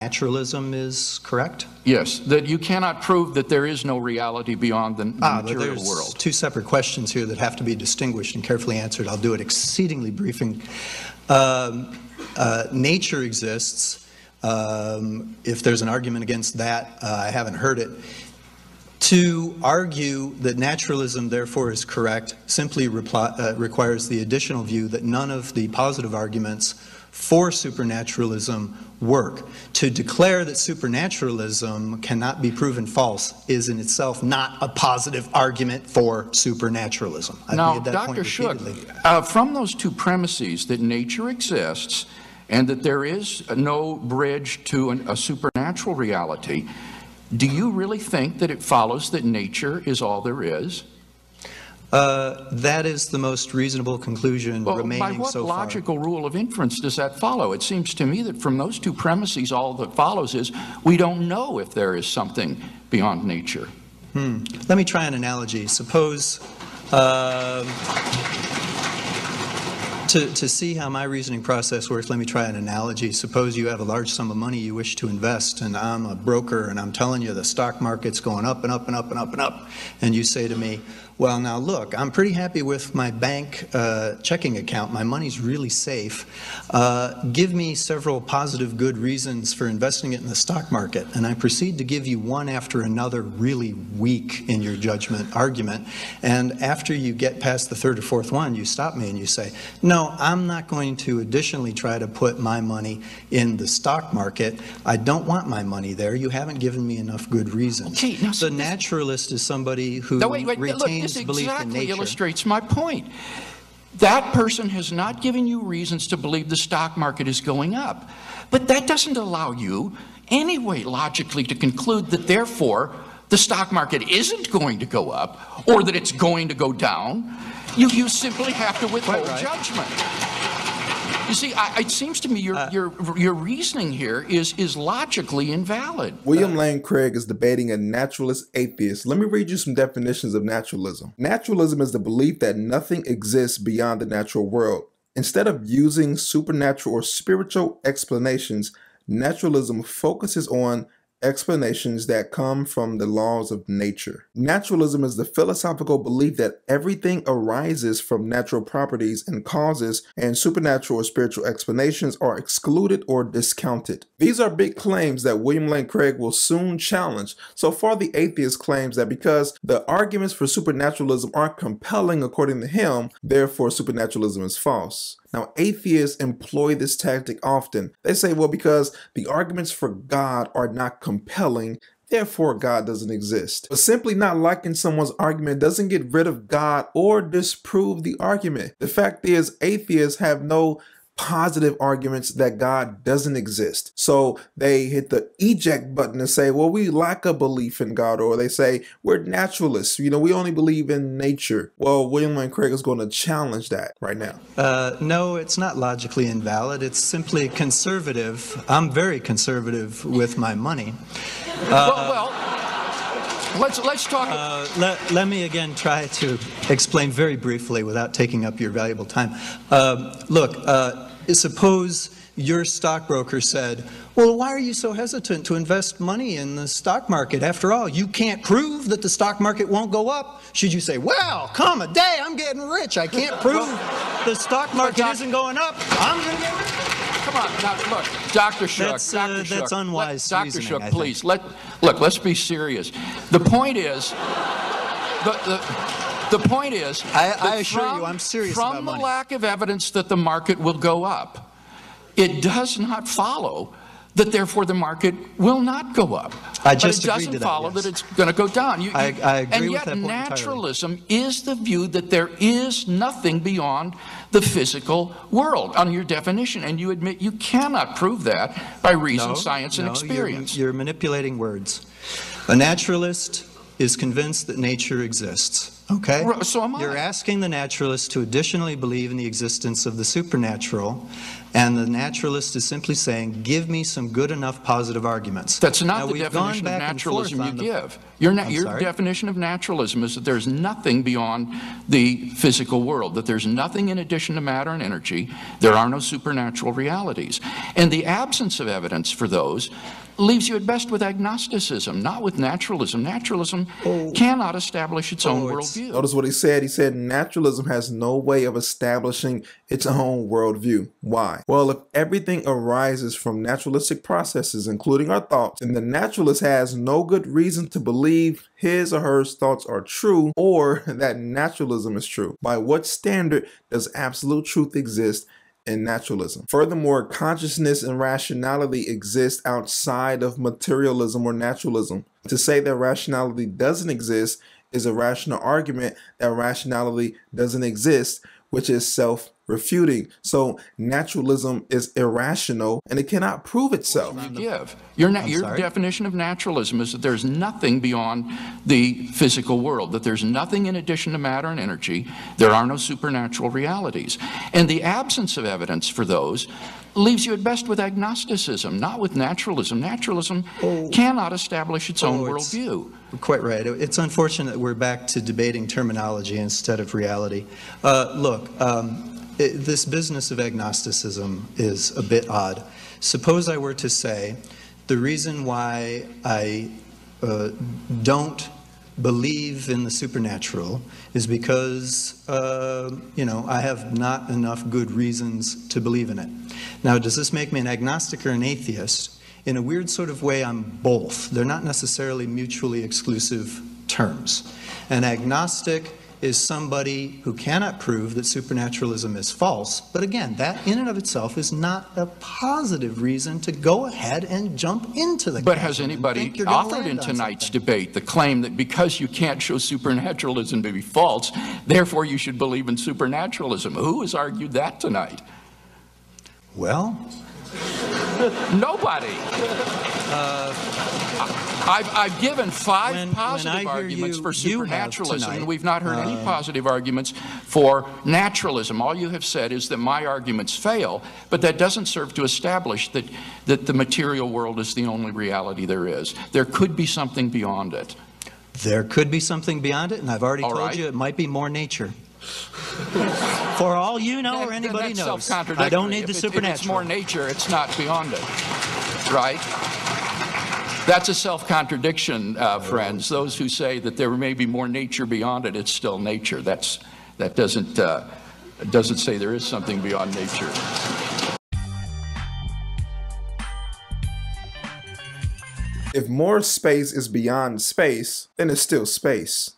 supernaturalism is correct? Yes, that you cannot prove that there is no reality beyond the material there's world. Two separate questions here that have to be distinguished and carefully answered. I'll do it exceedingly briefing. Nature exists. If there's an argument against that, I haven't heard it. To argue that naturalism, therefore, is correct simply requires the additional view that none of the positive arguments for supernaturalism work. To declare that supernaturalism cannot be proven false is in itself not a positive argument for supernaturalism. Now, made that Dr. point Shook, repeatedly. from those two premises, that nature exists and that there is no bridge to a supernatural reality, do you really think that it follows that nature is all there is? That is the most reasonable conclusion remaining so far. By what logical rule of inference does that follow? It seems to me that from those two premises, all that follows is we don't know if there is something beyond nature. Let me try an analogy. Suppose, to see how my reasoning process works, let me try an analogy. Suppose you have a large sum of money you wish to invest, and I'm a broker, and I'm telling you the stock market's going up and up and up and up and up. And you say to me, well, now look, I'm pretty happy with my bank checking account. My money's really safe. Give me several positive good reasons for investing it in the stock market. And I proceed to give you one after another really weak in your judgment argument. And after you get past the third or fourth one, you stop me and you say, no, I'm not going to additionally try to put my money in the stock market. I don't want my money there. You haven't given me enough good reasons. Okay, now, the naturalist is somebody who retains this belief in exactly nature. Illustrates my point. That person has not given you reasons to believe the stock market is going up. But that doesn't allow you anyway logically to conclude that therefore the stock market isn't going to go up or that it's going to go down. You simply have to withhold judgment. You see, it seems to me your reasoning here is logically invalid. William Lane Craig is debating a naturalist atheist. Let me read you some definitions of naturalism. Naturalism is the belief that nothing exists beyond the natural world. Instead of using supernatural or spiritual explanations, naturalism focuses on explanations that come from the laws of nature. Naturalism is the philosophical belief that everything arises from natural properties and causes, and supernatural or spiritual explanations are excluded or discounted. These are big claims that William Lane Craig will soon challenge. So far, the atheist claims that because the arguments for supernaturalism aren't compelling according to him, therefore supernaturalism is false. Now, atheists employ this tactic often. They say, well, because the arguments for God are not compelling, therefore God doesn't exist. But simply not liking someone's argument doesn't get rid of God or disprove the argument. The fact is, atheists have no positive arguments that God doesn't exist. So they hit the eject button and say, well, we lack a belief in God, or they say, we're naturalists. You know, we only believe in nature. Well, William Lane Craig is going to challenge that right now. No, it's not logically invalid. It's simply conservative. I'm very conservative with my money. Let's talk. Let me again try to explain very briefly without taking up your valuable time. Suppose your stockbroker said, well, why are you so hesitant to invest money in the stock market? After all, you can't prove that the stock market won't go up. Should you say, well, come a day, I'm getting rich. I can't prove the stock market isn't going up. I'm going to get rich. Come on, now, look, Dr. Shook. That's unwise Dr. Shook, please, let's be serious. The point is, the point is, I assure you, I'm serious about money. From the lack of evidence that the market will go up, it does not follow that therefore the market will not go up. I just but it agreed to doesn't that, follow yes. that it's going to go down. I agree with that and point yet entirely. naturalism is the view that there is nothing beyond the physical world on your definition, and you admit you cannot prove that by reason, science, and experience. You're manipulating words. A naturalist is convinced that nature exists. Okay? So am I. You're asking the naturalist to additionally believe in the existence of the supernatural, and the naturalist is simply saying, give me some good enough positive arguments. That's not Now, the we've definition gone of back and forth naturalism you on the- give. Your sorry? definition of naturalism is that there's nothing beyond the physical world, that there's nothing in addition to matter and energy. There are no supernatural realities. And the absence of evidence for those leaves you at best with agnosticism, not with naturalism. Naturalism cannot establish its own worldview. Notice what he said. He said naturalism has no way of establishing its own worldview. Why? Well, if everything arises from naturalistic processes, including our thoughts, then the naturalist has no good reason to believe his or her thoughts are true or that naturalism is true. By what standard does absolute truth exist in naturalism? Furthermore, consciousness and rationality exist outside of materialism or naturalism. To say that rationality doesn't exist is a rational argument that rationality doesn't exist, which is self-refuting. So naturalism is irrational and it cannot prove itself. Your definition of naturalism is that there's nothing beyond the physical world, that there's nothing in addition to matter and energy. There are no supernatural realities. And the absence of evidence for those leaves you at best with agnosticism, not with naturalism. Naturalism cannot establish its own worldview. Quite right. It's unfortunate that we're back to debating terminology instead of reality. This business of agnosticism is a bit odd. Suppose I were to say the reason why I don't believe in the supernatural is because, I have not enough good reasons to believe in it. Now, does this make me an agnostic or an atheist? In a weird sort of way, I'm both. They're not necessarily mutually exclusive terms. An agnostic is somebody who cannot prove that supernaturalism is false, but again, that in and of itself is not a positive reason to go ahead and jump into the But has anybody offered in tonight's debate the claim that because you can't show supernaturalism to be false, therefore you should believe in supernaturalism? Who has argued that tonight? Well, nobody. I've given five positive arguments for supernaturalism, and we've not heard any positive arguments for naturalism. All you have said is that my arguments fail, but that doesn't serve to establish that the material world is the only reality there is. There could be something beyond it. There could be something beyond it, and I've already told you it might be more nature. For all you know or anybody knows, I don't need the supernatural. If it's more nature, it's not beyond it, right? That's a self-contradiction, friends. Those who say that there may be more nature beyond it, it's still nature. That doesn't say there is something beyond nature. If more space is beyond space, then it's still space.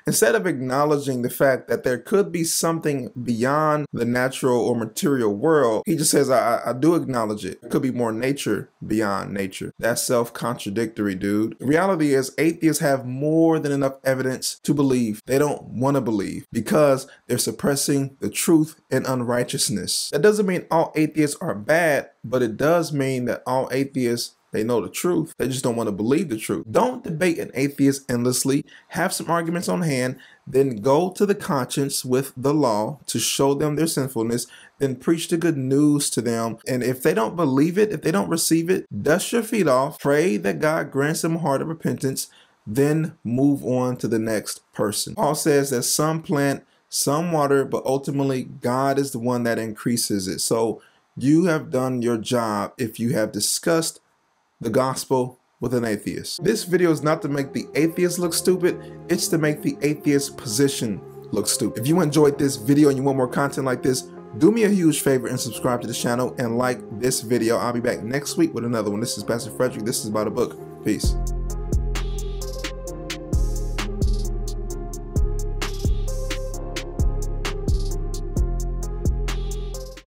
Instead of acknowledging the fact that there could be something beyond the natural or material world, he just says, I do acknowledge it. It could be more nature beyond nature. That's self-contradictory, dude. The reality is atheists have more than enough evidence to believe. They don't want to believe because they're suppressing the truth and unrighteousness. That doesn't mean all atheists are bad, but it does mean that all atheists, they know the truth. They just don't want to believe the truth. Don't debate an atheist endlessly. Have some arguments on hand, then go to the conscience with the law to show them their sinfulness, then preach the good news to them. And if they don't believe it, if they don't receive it, dust your feet off, pray that God grants them a heart of repentance, then move on to the next person. Paul says that some plant, some water, but ultimately God is the one that increases it. So you have done your job if you have discussed the gospel with an atheist. This video is not to make the atheist look stupid, it's to make the atheist position look stupid. If you enjoyed this video and you want more content like this, do me a huge favor and subscribe to the channel and like this video. I'll be back next week with another one. This is Pastor Frederick. This is About a Book. Peace.